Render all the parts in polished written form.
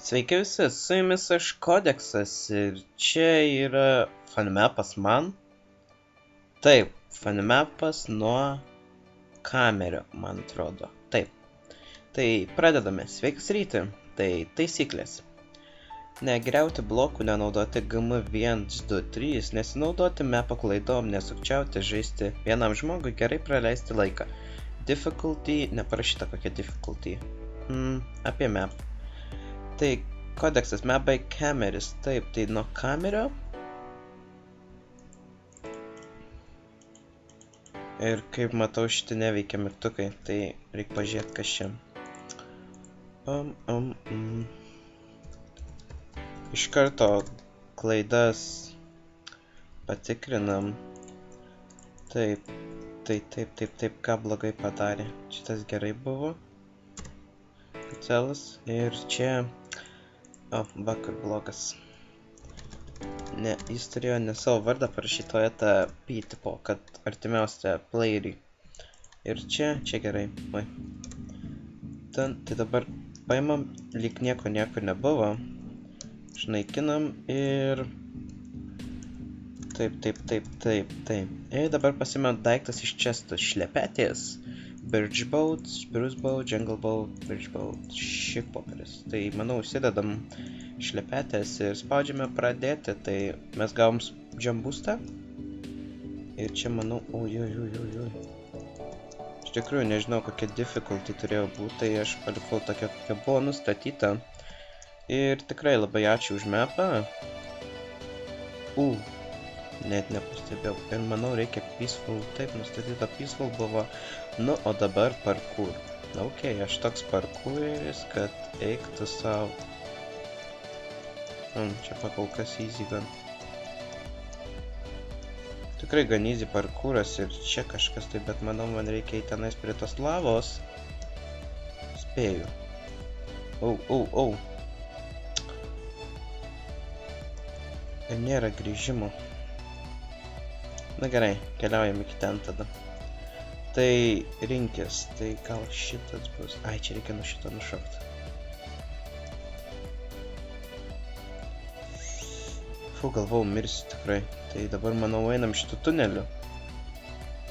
Sveiki visi, su jumis aš Kodeksas ir čia yra fanmepas man. Taip, fanmepas nuo kamerio, man atrodo. Taip. Tai pradedame. Sveikas ryti. Tai taisyklės. Negriauti blokų, nenaudoti GM123, nesinaudoti mepo klaidom, nesukčiauti, žaisti vienam žmogui, gerai praleisti laiką. Difficulty, neparašyta kokia difficulty. Apie map. Tai kodeksas map by kameris, taip, tai nuo kamerio. Ir kaip matau, šitie neveikia mygtukai, tai reikia pažiūrėti, kas čia. Iš karto klaidas patikrinam. Taip, ką blogai padarė. Šitas gerai buvo. Celas. Ir čia... va, kur blogas. Ne, jis turėjo ne savo vardą parašytoje tą P-tipo, kad artimiausia playerį. Ir čia gerai. Oi. Tai dabar paimam, lyg nieko nebuvo. Išnaikinam ir... Taip. Ir dabar pasimam daiktas iš često šlepetės. Birch boat, spruce boat, jungle boat, birch boat, šiek popierius. Tai manau, užsidedam šlepetės ir spaudžiame pradėti. Tai mes gavom jump boostą. Ir čia manau, oi. Iš tikrųjų nežinau, kokia difficulty turėjo būti, tai aš palikau tokia, kokia buvo nustatyta. Ir tikrai labai ačiū už mapą. Net nepastebėjau. Ir manau, reikia peaceful. Taip, nustatyta peaceful buvo. Nu, o dabar parkour. Ok, aš toks parkouris, kad eiktų savo. Čia pakol kas easy gan. Tikrai gan easy parkouras ir čia kažkas tai, bet manau, man reikia į tenais prie tos lavos. Spėju. Ir nėra grįžimo. Na gerai, keliaujam iki ten tada. Tai rinkis, tai gal šitas bus... Ai, čia reikia nuo šito nušokti. Galvau, mirsiu tikrai. Tai dabar, manau, einam šitų tunelių.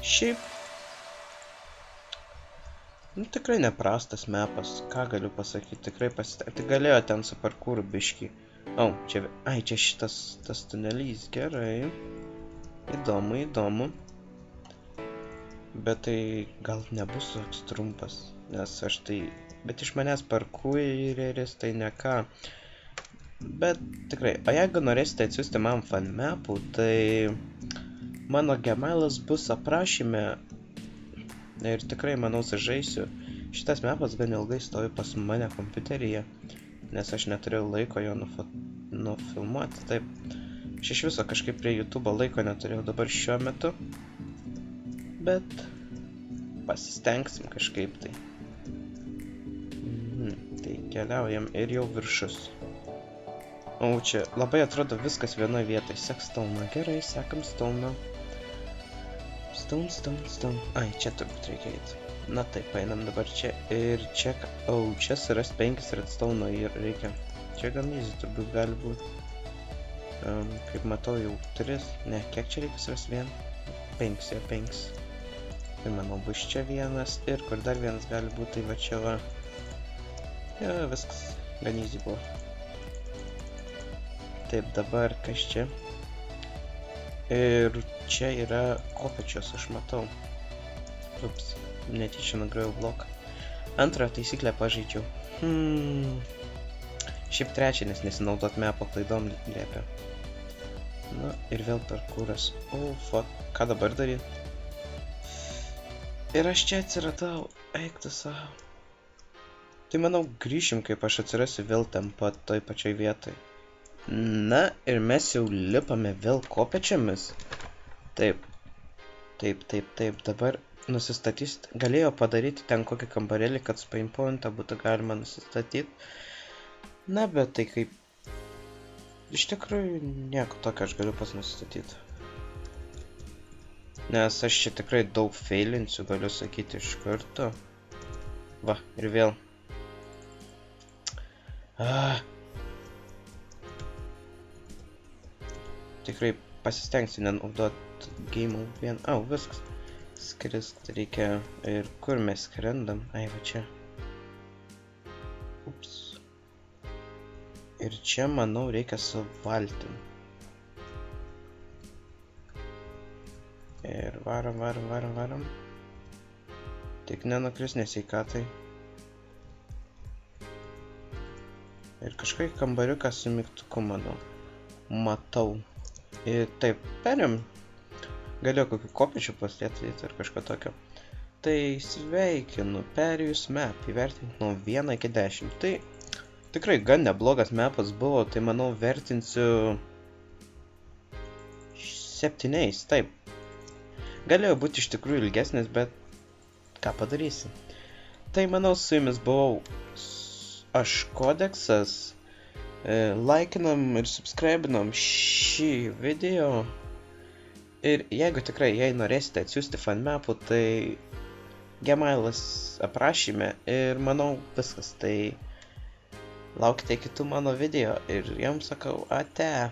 Šiaip... Nu, tikrai neprastas mapas. Ką galiu pasakyti, tikrai pasitengti. Galėjo ten su parkouru biškį. Čia... Ai, čia šitas tas tunelys, gerai. Įdomu. Bet tai gal nebus toks trumpas, nes aš tai... Bet iš manęs parkoureris tai ne ką. Bet tikrai, o jeigu norėsite atsiųsti man fanmapų, tai mano gemailas bus aprašyme. Ir tikrai, manau, sužaisiu. Šitas mapas gan ilgai stovi pas mane kompiuteryje, nes aš neturėjau laiko jo nufilmuoti. Taip, aš iš viso kažkaip prie YouTube'o laiko neturėjau dabar šiuo metu. Bet pasistengsim kažkaip tai. Tai keliaujam ir jau viršus. Čia labai atrodo viskas vienoje vietoje. Sek stone. Gerai, sekam stone. Stone. Ai, čia turbūt reikia eiti. Na taip, painam dabar čia ir čia. Čia surast 5 redstone ir reikia. Čia gan easy turbūt gali būti. Kaip matau jau 3. Ne, kiek čia reikia surast 1? 5. Ir manau bus čia vienas. Ir kur dar vienas gali būti, tai va čia va. Ja, viskas gan easy buvo. Taip, dabar kas čia? Ir čia yra kopečios, aš matau. Ups, netyčia nugrojau bloką. Antrą taisyklę pažaidžiau. Šiaip trečią, nes nesinaudot mepo klaidom liepia. Na, ir vėl parkouras. Fuck, ką dabar daryti? Ir aš čia atsiradau, eik tu savo. Tai manau, grįšim, kaip aš atsirasiu vėl ten pat toj pačioj vietoj. Na, ir mes jau lipame vėl kopečiamis. Taip, dabar nusistatysit. Galėjo padaryti ten kokį kambarėlį, kad spawn pointą būtų galima nusistatyti. Na, bet tai kaip... Iš tikrųjų, nieko tokio aš galiu pas nusistatyti. Nes aš čia tikrai daug failinsiu, galiu sakyti iš karto. Va, ir vėl. tikrai pasistengsiu nenaudot game vien. Viskas. Skrist reikia. Ir kur mes skrendam? Ai, va čia. Ups. Ir čia, manau, reikia su valtim. Ir varom. Tik nenukris nesveikatai. Ir kažkaip kambariuką su mygtuku, manau. Matau. Ir taip, perėm. Galėjau kokių kopėčių paslėti ar kažko tokio. Tai sveikinu, perėjus map, įvertinti nuo 1 iki 10. Tai tikrai gan neblogas mapas buvo, tai manau vertinsiu 7, taip. Galėjo būti iš tikrųjų ilgesnis, bet ką padarysi. Tai manau su jumis buvau aš Kodeksas. Laikinam ir subscribinam šį video. Ir jeigu tikrai, jei norėsite atsiųsti fanmapų, tai Gmailas aprašyme ir manau viskas. Tai laukite kitų mano video ir jums sakau ate.